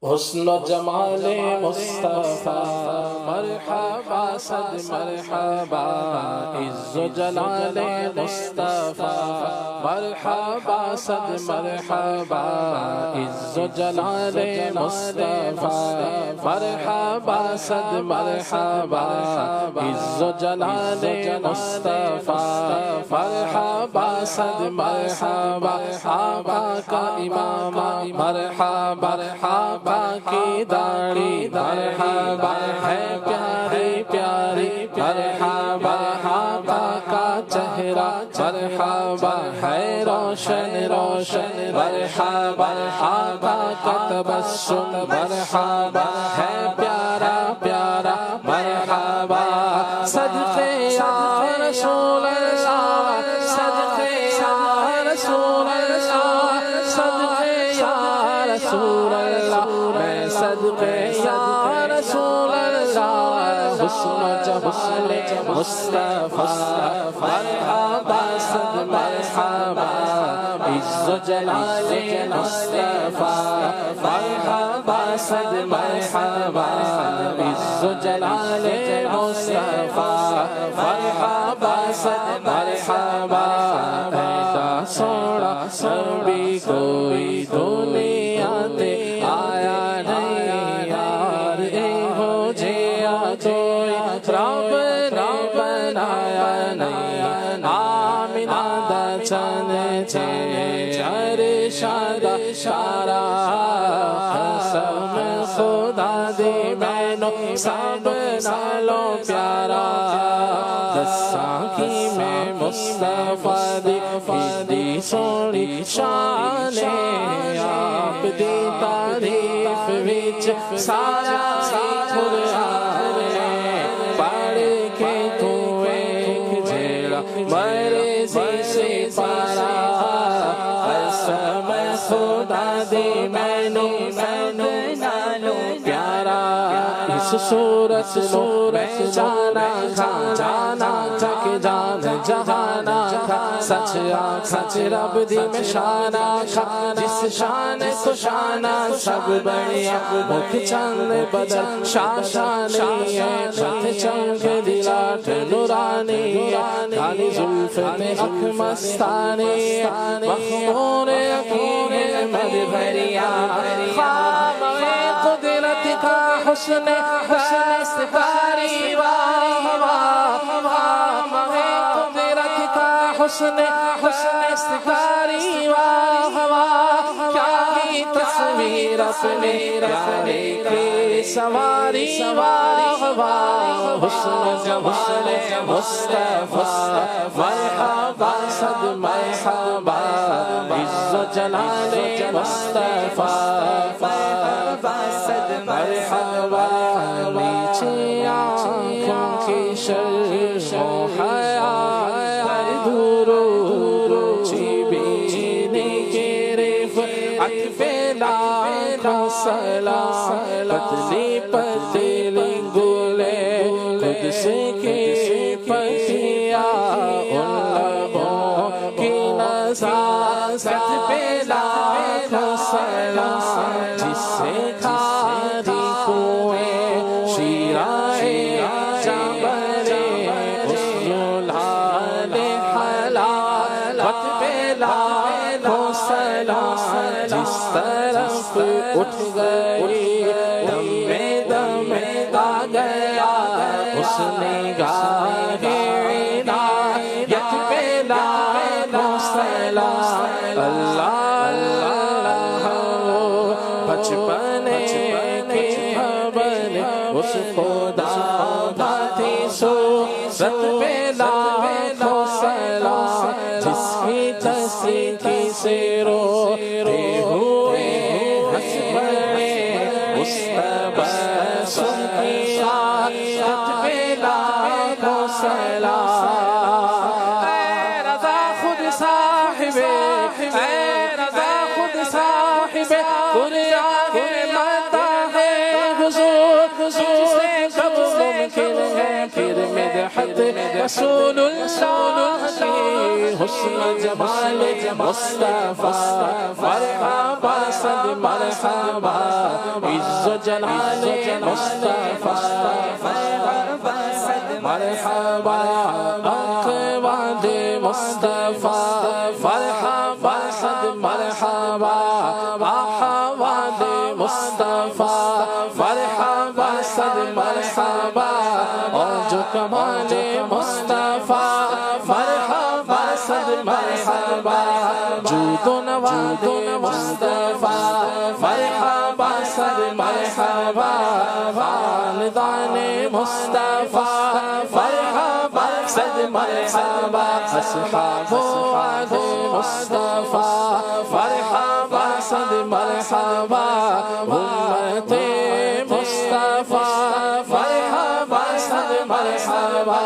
حسن و جمال مصطفیٰ مرحبا صد مرحبا عز و جلال مصطفیٰ مرحبا صد مرحبا عز و جلال مصطفیٰ مرحبا صد مرحبا عز و جلال مصطفیٰ مرحبا صد مرحبا آقا کا امام مرحبا آقا کی داڑھی مرحبا ہے پیاری پیاری مرحبا آقا کا چہرہ مرحبا ہے روشن روشن مرحبا آقا کا تبسم مرحبا ہے پیارا پیارا مرحبا صدقے یا رسول اللہ صدقے یا رسول اللہ صدقے یا رسول اللہ میں صدقے یا رسول اللہ حسن و جمال مصطفیٰ مرحبا صد مرحبا عز و جلال مصطفیٰ مرحبا صد مرحبا عز و جلال مصطفیٰ مرحبا صد مرحبا ایسا سوڑا سبھی کوئی دنیا تے آیا نہیں یار اے ہو جیا کوئی رب نے بنایا نہیں آمینہ دا چند چھے عرشاد شارا قسم خدا دی مینو سب نالو پیارا دساں کی میں مصطفیٰ دی سوڑی شان آپ دی تعریف وچ سارا قرآن پڑھ کے تو ایک جیڑا مرضی سے پارا قسم خدا دی مینو نالو پیارا اس صورت میں جانا تھا کہ جان جہانا تھا سچ سچ رب دی میں شانا تھا جس شان کو شانا سب بڑیا مکھ چند بدل شاشانی ہے خط چمک دلاٹ نورانی کالی زلف میں اکھ مستانی مخمور یقین مد بھریا خواب قدرت کا حسن استفاری واہ واہ قدرت کا حسن استفاری واہ واہ کیا ہی تصویر اپنے پیارے کی سواری واہ واہ حسن جمال مصطفیٰ مرحبا صد مرحبا عز و جلال مصطفیٰ مرحبا صد مرحبا نیچے آنکھوں کی شرم و حیا پر دورو چیبینے کے رفعت پہ لاکھوں سلام پتلی پتلی گلے قدس کی پتیا ان لبوں کی نزاکت پہ لاکھوں سلام جس سے کھاری کوئیں شیرائے جبرے اس جلال حلال وقت پہ لاکھوں سلام جس طرف اٹھ گئی دم آ گیا اس نگاہ عنایت پہ لاکھوں سلام اللہ اللہ بچپن کی خبر اس خدا تھی صورت پہ لاکھوں سلام جس کی تصدیق سے روتے ہوئے ہنس پڑے اس تبسم کی عادت پہ لاکھوں سلام اے رضا خود صاحب اے رضا خود صاحب قرآن مدح ہے حضور سے کب ممکن ہے پھر مدحت رسول اللہ کی حسن جمال مصطفیٰ مرحبا صد مرحبا عز و جلال مصطفیٰ مرحبا صد مرحبا اقوال مصطفیٰ مرحبا صد مرحبا احوال مصطفیٰ مرحبا صد مرحبا اور جو کمال مصطفیٰ مرحبا صد مرحبا جود و نواد مصطفیٰ مرحبا صد مرحبا خاندان مصطفیٰ مرحبا صد مرحبا اصحاب و آل مصطفیٰ مرحبا صد مرحبا امت مصطفیٰ مرحبا صد مرحبا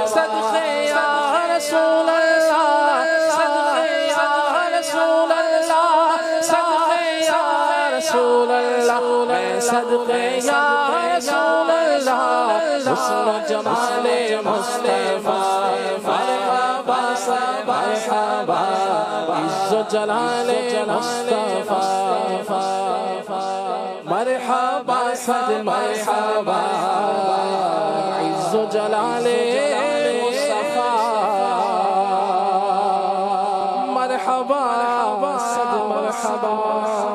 صدقے یا رسول اللہ صدقے یا رسول اللہ صدقے یا رسول اللہ میں صدقے یا رسول اللہ حسن و جمال مصطفیٰ مرحبا صد مرحبا عز و جلال مصطفیٰ مرحبا صد مرحبا عز و جلال مصطفیٰ مرحبا صد مرحبا